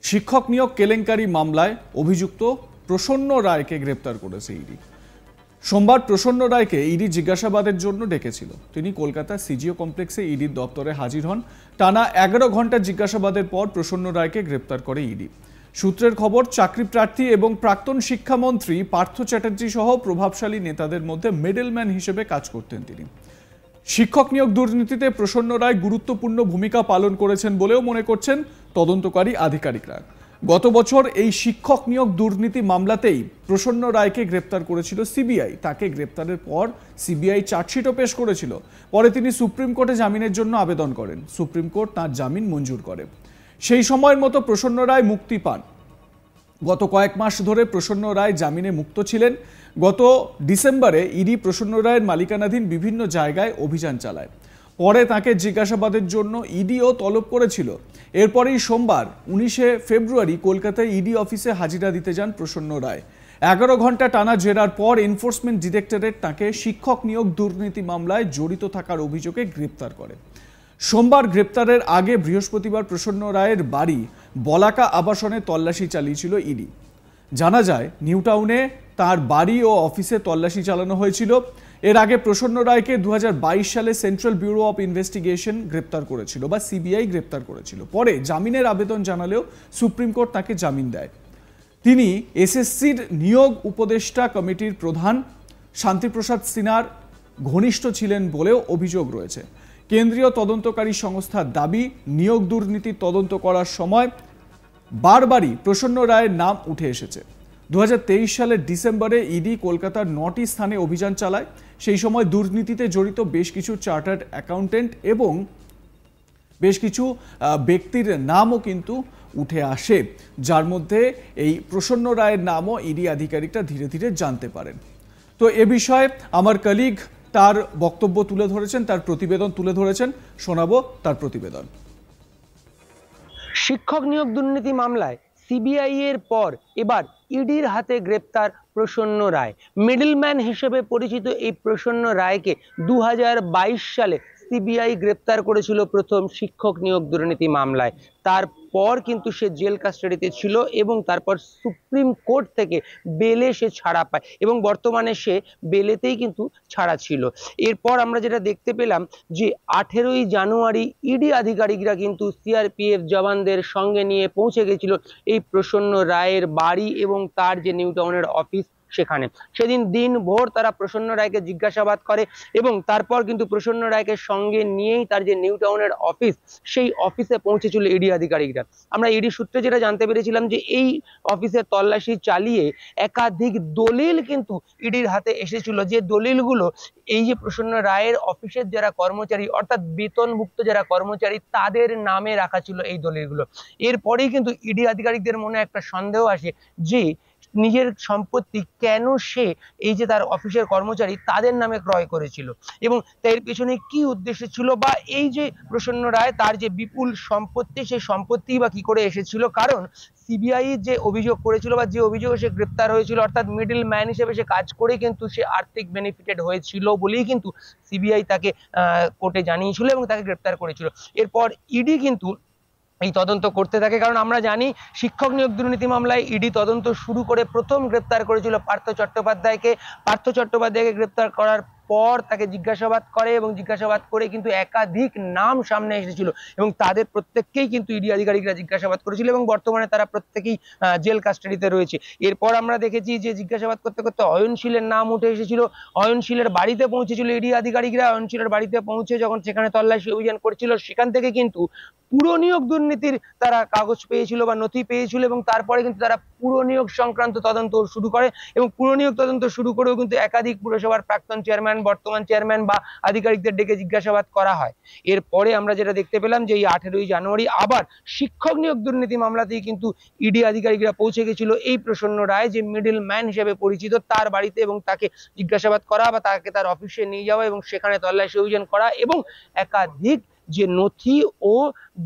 শিক্ষক নিয়োগ কেলেঙ্কারি মামলায় অভিযুক্ত প্রসন্ন রায়কে গ্রেপ্তার করেছে ইডি। সোমবার প্রসন্ন রায়কে ইডি জিজ্ঞাসাবাদের জন্য ডেকেছিল। তিনি কলকাতার সিজিও কমপ্লেক্সে ইডির দপ্তরে হাজির হন। টানা 11 ঘন্টা জিজ্ঞাসাবাদের পর প্রসন্ন রায়কে গ্রেপ্তার করে ইডি। সূত্রের খবর, চাকরি প্রার্থী এবং প্রাক্তন শিক্ষামন্ত্রী পার্থ চ্যাটার্জি সহ প্রভাবশালী নেতাদের মধ্যে মিডলম্যান হিসেবে কাজ করতেন তিনি। শিক্ষক নিয়োগ দুর্নীতিতে প্রসন্ন রায় গুরুত্বপূর্ণ ভূমিকা পালন করেছেন বলেও মনে করছেন তদন্তকারী আধিকারিকরা। গত বছর এই শিক্ষক নিয়োগ দুর্নীতি মামলাতেই প্রসন্ন রায়কে গ্রেপ্তার করেছিল সিবিআই। তাকে গ্রেপ্তারের পর সিবিআই চার্জশিটও পেশ করেছিল। পরে তিনি সুপ্রিম কোর্টে জামিনের জন্য আবেদন করেন। সুপ্রিম কোর্ট তাঁর জামিন মঞ্জুর করে। সেই সময়ের মতো প্রসন্ন রায় মুক্তি পান। গত কয়েক মাস ধরে প্রসন্ন রায় জামিনে মুক্ত ছিলেন। গত ডিসেম্বরে ইডি প্রসন্ন রায়ের মালিকানাধীন বিভিন্ন জায়গায় অভিযান চালায়। পরে তাকে জিজ্ঞাসাবাদের জন্য ইডিও তলব করেছিল। এরপরেই সোমবার 19 ফেব্রুয়ারি কলকাতায় ইডি অফিসে হাজিরা দিতে যান প্রসন্ন রায়। 11 ঘন্টা টানা জেরার পর এনফোর্সমেন্ট ডিরেক্টরেট তাকে শিক্ষক নিয়োগ দুর্নীতি মামলায় জড়িত থাকার অভিযোগে গ্রেপ্তার করে। সোমবার গ্রেপ্তারের আগে বৃহস্পতিবার প্রসন্ন রায়ের বাড়ি বলাকা আবাসনে তল্লাশি চালিয়েছিল ইডি। জানা যায়, নিউ টাউনে তার বাড়ি ও অফিসে তল্লাশি চালানো হয়েছিল। এর আগে প্রসন্ন রায়কে 2022 সালে সেন্ট্রাল ব্যুরো অফ ইনভেস্টিগেশন গ্রেপ্তার করেছিল বা সিবিআই গ্রেপ্তার করেছিল। পরে জামিনের আবেদন জানালেও সুপ্রিম কোর্ট তাকে জামিন দেয়। তিনি এসএসসির নিয়োগ উপদেষ্টা কমিটির প্রধান শান্তিপ্রসাদ সিনহার ঘনিষ্ঠ ছিলেন বলেও অভিযোগ রয়েছে। কেন্দ্রীয় তদন্তকারী সংস্থার দাবি, নিয়োগ দুর্নীতি তদন্ত করার সময় বারবারই প্রসন্ন রায়ের নাম উঠে এসেছে। 2023 সালের ডিসেম্বরে ইডি কলকাতার 9টি স্থানে অভিযান চালায়। সেই সময় দুর্নীতিতে জড়িত বেশ কিছু চার্টার্ড অ্যাকাউন্টেন্ট এবং বেশ কিছু ব্যক্তির নামও কিন্তু উঠে আসে, যার মধ্যে এই প্রসন্ন রায়ের নামও ইডি আধিকারিকরা ধীরে ধীরে জানতে পারেন। তো এ বিষয়ে আমার কলিগ তার বক্তব্য তুলে ধরেছেন, তার প্রতিবেদন তুলে ধরেছেন। শোনাবো তার প্রতিবেদন। শিক্ষক নিয়োগ দুর্নীতি মামলায় সিবিআই এর পর এবার ইডির হাতে গ্রেপ্তার প্রসন্ন রায়। মিডলম্যান হিসেবে পরিচিত এই প্রসন্ন রায়কে 2022 সালে সিবিআই গ্রেপ্তার করেছিল প্রথম শিক্ষক নিয়োগ দুর্নীতি মামলায়। তারপর কিন্তু সে জেল কাস্টাডিতে ছিল এবং তারপর সুপ্রিম কোর্ট থেকে বেলে সে ছাড়া পায় এবং বর্তমানে সে বেলেতেই কিন্তু ছাড়া ছিল। এরপর আমরা যেটা দেখতে পেলাম যে 18ই জানুয়ারি ইডি আধিকারিকরা কিন্তু সিআরপিএফ জওয়ানদের সঙ্গে নিয়ে পৌঁছে গেছিল এই প্রসন্ন রায়ের বাড়ি এবং তার যে নিউ টাউনের অফিস সেখানে। সেদিন দিনভর তারা প্রসন্ন রায়কে জিজ্ঞাসাবাদ করে এবং তারপর কিন্তু প্রসন্ন রায়কে সঙ্গে নিয়েই তার যে নিউ টাউনের অফিস, সেই অফিসে পৌঁছেছিল ইডি আধিকারিকরা। আমরা ইডি সূত্রে যেটা জানতে পেরেছিলাম যে এই অফিসে তল্লাশি চালিয়ে একাধিক দলিল কিন্তু ইডির হাতে এসেছিল, যে দলিলগুলো এই যে প্রসন্ন রায়ের অফিসের যারা কর্মচারী অর্থাৎ বেতনভুক্ত যারা কর্মচারী তাদের নামে রাখা ছিল এই দলিলগুলো। এরপরেই কিন্তু ইডি আধিকারিকদের মনে একটা সন্দেহ আসে যে নিজের সম্পত্তি কেন সে এই যে তার অফিসের কর্মচারী তাদের নামে ক্রয় করেছিল এবং এর পেছনে কি উদ্দেশ্য ছিল, বা এই যে প্রসন্ন রায় তার যে বিপুল সম্পত্তি সেই সম্পত্তি বা কি করে এসেছিল। কারণ সিবিআই যে অভিযোগ করেছিল বা যে অভিযোগে সে গ্রেপ্তার হয়েছিল অর্থাৎ মিডল ম্যান হিসেবে সে কাজ করে কিন্তু সে আর্থিক বেনিফিটেড হয়েছিল বলেই কিন্তু সিবিআই তাকে কোর্টে জানিয়েছিল এবং তাকে গ্রেপ্তার করেছিল। এরপর ইডি কিন্তু এই তদন্ত করতে থাকে, কারণ আমরা জানি শিক্ষক নিয়োগ দুর্নীতি মামলায় ইডি তদন্ত শুরু করে প্রথম গ্রেপ্তার করেছিল পার্থ চট্টোপাধ্যায়কে। পার্থ চট্টোপাধ্যায়কে গ্রেপ্তার করার পর তাকে জিজ্ঞাসাবাদ করে এবং জিজ্ঞাসাবাদ করে কিন্তু একাধিক নাম সামনে এসেছিল এবং তাদের প্রত্যেককেই কিন্তু ইডি আধিকারিকরা জিজ্ঞাসাবাদ করেছিল এবং বর্তমানে তারা প্রত্যেকেই জেল কাস্টাডিতে রয়েছে। এরপর আমরা দেখেছি যে জিজ্ঞাসাবাদ করতে করতে অয়নশীলের নাম উঠে এসেছিল। অয়নশীলের বাড়িতে পৌঁছেছিল ইডি আধিকারিকরা। অয়নশীলের বাড়িতে পৌঁছে যখন সেখানে তল্লাশি অভিযান করছিল সেখান থেকে কিন্তু পুরো নিয়োগ দুর্নীতির তারা কাগজ পেয়েছিল বা নথি পেয়েছিল এবং তারপরে কিন্তু তারা পুরো নিয়োগ সংক্রান্ত তদন্ত শুরু করে এবং পুরো নিয়োগ তদন্ত শুরু করেও কিন্তু একাধিক পুরসভার প্রাক্তন চেয়ারম্যান, বর্তমান চেয়ারম্যান বা আধিকারিকদের ডেকে জিজ্ঞাসাবাদ করা হয়। এরপরে আমরা যেটা দেখতে পেলাম যে এই 18ই জানুয়ারি আবার শিক্ষক নিয়োগ দুর্নীতি মামলাতেই কিন্তু ইডি আধিকারিকরা পৌঁছে গেছিল এই প্রসন্ন রায় যে মিডল ম্যান হিসেবে পরিচিত তার বাড়িতে এবং তাকে জিজ্ঞাসাবাদ করা বা তাকে তার অফিসে নিয়ে যাওয়া এবং সেখানে তল্লাশি অভিযান করা এবং একাধিক যে নথি ও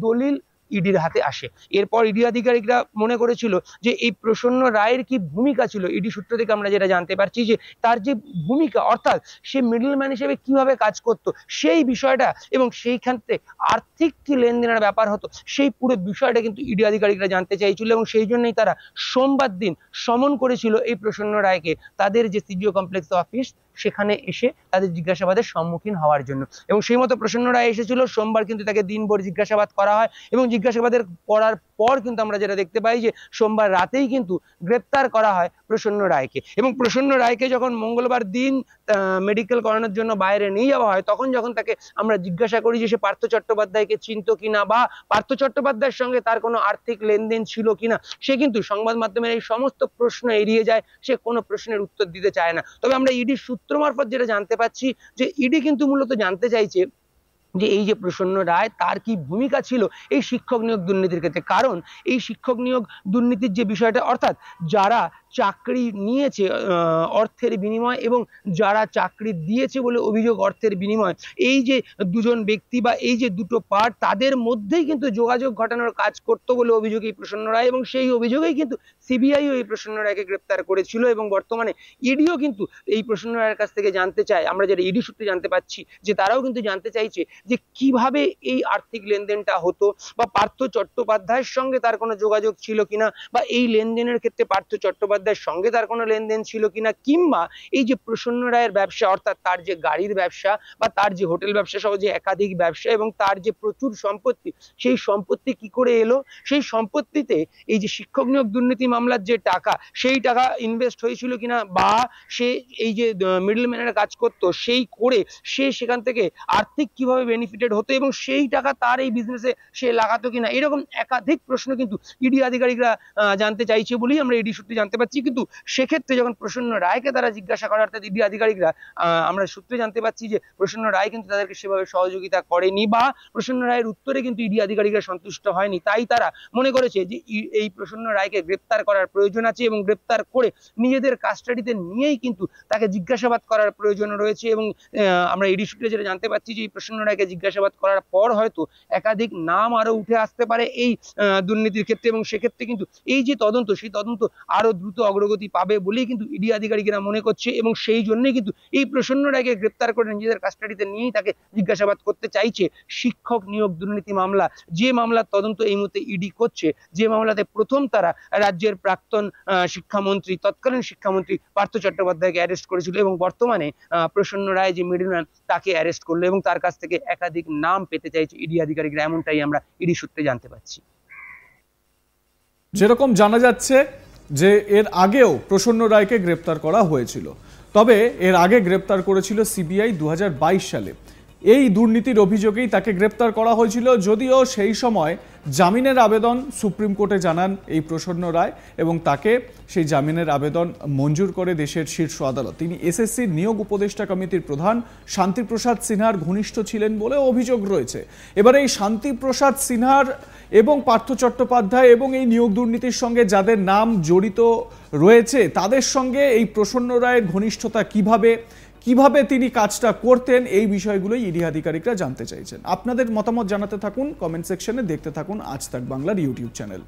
দলিল ইডির হাতে আসে। এরপর ইডি আধিকারিকরা মনে করেছিল যে এই প্রসন্ন রায়ের কি ভূমিকা ছিল, ইডি সূত্র থেকে আমরা যেটা জানতে পারছি যে তার যে ভূমিকা অর্থাৎ সে মিডলম্যান হিসেবে কিভাবে কাজ করত সেই বিষয়টা এবং সেইখান থেকে আর্থিক কি লেনদেনের ব্যাপার হতো সেই পুরো বিষয়টা কিন্তু ইডি আধিকারিকরা জানতে চাইছিল এবং সেই জন্যই তারা সোমবার দিন সমন করেছিল এই প্রসন্ন রায়কে তাদের যে সিজিও কমপ্লেক্স অফিস সেখানে এসে তাদের জিজ্ঞাসাবাদের সম্মুখীন হওয়ার জন্য। এবং সেই মতো প্রসন্ন রায় এসেছিল। সোমবার কিন্তু তাকে দিনভর জিজ্ঞাসাবাদ করা হয় এবং জিজ্ঞাসাবাদের করার পর কিন্তু আমরা যেটা দেখতে পাই যে সোমবার রাতেই কিন্তু গ্রেপ্তার করা হয় প্রসন্ন রায়কে। এবং প্রসন্ন রায়কে যখন মঙ্গলবার দিন মেডিকেল করানোর জন্য বাইরে নিয়ে যাওয়া হয় তখন যখন তাকে আমরা জিজ্ঞাসা করি যে সে পার্থ চট্টোপাধ্যায়কে চিনত কিনা বা পার্থ চট্টোপাধ্যায়ের সঙ্গে তার কোনো আর্থিক লেনদেন ছিল কিনা, সে কিন্তু সংবাদ মাধ্যমের এই সমস্ত প্রশ্ন এড়িয়ে যায়, সে কোনো প্রশ্নের উত্তর দিতে চায় না। তবে আমরা ইডির সূত্র মারফত যেটা জানতে পাচ্ছি যে ইডি কিন্তু মূলত জানতে চাইছে যে এই যে প্রসন্ন রায় তার কি ভূমিকা ছিল এই শিক্ষক নিয়োগ দুর্নীতির ক্ষেত্রে। কারণ এই শিক্ষক নিয়োগ দুর্নীতির যে বিষয়টা অর্থাৎ যারা চাকরি নিয়েছে অর্থের বিনিময় এবং যারা চাকরি দিয়েছে বলে অভিযোগ অর্থের বিনিময়, এই যে দুজন ব্যক্তি বা এই যে দুটো পার্ট তাদের মধ্যেই কিন্তু যোগাযোগ ঘটানোর কাজ করতো বলে অভিযোগ এই প্রসন্ন রায় এবং সেই অভিযোগেই কিন্তু সিবিআইও এই প্রসন্ন রায়কে গ্রেপ্তার করেছিল এবং বর্তমানে ইডিও কিন্তু এই প্রসন্ন রায়ের কাছ থেকে জানতে চায়, আমরা যেটা ইডি সূত্রে জানতে পাচ্ছি যে তারাও কিন্তু জানতে চাইছে যে কিভাবে এই আর্থিক লেনদেনটা হতো বা পার্থ চট্টোপাধ্যায়ের সঙ্গে তার কোনো যোগাযোগ ছিল কিনা বা এই লেনদেনের ক্ষেত্রে পার্থ চট্টোপাধ্যায়ের সঙ্গে তার কোনো লেনদেন ছিল কিনা, কিংবা এই যে প্রসন্ন রায়ের ব্যবসা অর্থাৎ তার যে গাড়ির ব্যবসা বা তার যে হোটেল ব্যবসা সহ যে একাধিক ব্যবসা এবং তার যে প্রচুর সম্পত্তি সেই সম্পত্তি কি করে এলো, সেই সম্পত্তিতে এই যে শিক্ষক নিয়োগ দুর্নীতি মামলার যে টাকা সেই টাকা ইনভেস্ট হয়েছিল কিনা বা সে এই যে মিডলম্যানের কাজ করতো সেই করে সে সেখান থেকে আর্থিক কিভাবে বেনিফিটেড হতো এবং সেই টাকা তার এই বিজনেসে সে লাগাতো কিনা, এরকম একাধিক প্রশ্ন কিন্তু ইডি আধিকারিকরা জানতে চাইছে বলেই আমরা ইডি সূত্রে জানতে পারছি। কিন্তু সেক্ষেত্রে যখন প্রসন্ন রায়কে তারা জিজ্ঞাসা করার অর্থাৎ ইডি আধিকারিকরা আমরা সূত্রে জানতে পারছি যে প্রসন্ন রায় কিন্তু তাদেরকে সেভাবে সহযোগিতা করেনি বা প্রসন্ন রায়ের উত্তরে কিন্তু ইডি আধিকারিকরা সন্তুষ্ট হয়নি, তাই তারা মনে করেছে যে এই প্রসন্ন রায়কে গ্রেপ্তার করার প্রয়োজন আছে এবং গ্রেপ্তার করে নিজেদের কাস্টাডিতে নিয়েই কিন্তু তাকে জিজ্ঞাসাবাদ করার প্রয়োজন রয়েছে। এবং আমরা ইডি সূত্রে যেটা জানতে পারছি যে এই প্রসন্ন রায়কে জিজ্ঞাসাবাদ করার পর হয়তো একাধিক নাম আরো উঠে আসতে পারে এই দুর্নীতির ক্ষেত্রে এবং সেক্ষেত্রে কিন্তু এই যে তদন্ত সেই তদন্ত আরো দ্রুত অগ্রগতি পাবে বলেই কিন্তু ইডি আধিকারিকরা মনে করছে এবং সেই জন্যই কিন্তু এই প্রসন্ন রায়কে গ্রেপ্তার করে নিজেদের কাস্টাডিতে নিয়েই তাকে জিজ্ঞাসাবাদ করতে চাইছে। শিক্ষক নিয়োগ দুর্নীতি মামলা, যে মামলার তদন্ত এই মুহূর্তে ইডি করছে, যে মামলাতে প্রথম তারা রাজ্যের প্রাক্তন শিক্ষামন্ত্রী তৎকালীন শিক্ষামন্ত্রী পার্থ চট্টোপাধ্যায়কে অ্যারেস্ট করেছিল এবং বর্তমানে প্রসন্ন রায় যে মিডলম্যান তাকে অ্যারেস্ট করলো এবং তার কাছ থেকে একাধিক নাম পেতে চাইছে ইডি আধিকারিকরা, এমনটাই আমরা ইডি সূত্রে জানতে পারছি। যেরকম জানা যাচ্ছে যে এর আগেও প্রসন্ন রায়কে গ্রেপ্তার করা হয়েছিল, তবে এর আগে গ্রেপ্তার করেছিল সিবিআই 2022 সালে। এই দুর্নীতির অভিযোগেই তাকে গ্রেপ্তার করা হয়েছিল, যদিও সেই সময় জামিনের আবেদন সুপ্রিম কোর্টে জানান এই প্রসন্ন রায় এবং তাকে সেই জামিনের আবেদন মঞ্জুর করে দেশের শীর্ষ আদালত। তিনি এসএসসির নিয়োগ উপদেষ্টা কমিটির প্রধান শান্তিপ্রসাদ সিনহার ঘনিষ্ঠ ছিলেন বলে অভিযোগ রয়েছে। এবার এই শান্তিপ্রসাদ সিনহার এবং পার্থ চট্টোপাধ্যায় এবং এই নিয়োগ দুর্নীতির সঙ্গে যাদের নাম জড়িত রয়েছে তাদের সঙ্গে এই প্রসন্ন রায়ের ঘনিষ্ঠতা কিভাবে তিনি কাজটা করতেন, এই বিষয়গুলোই ইডি আধিকারিকরা জানতে চাইছেন। আপনাদের মতামত জানাতে থাকুন কমেন্ট সেকশনে, দেখতে থাকুন আজ তাক বাংলার ইউটিউব চ্যানেল।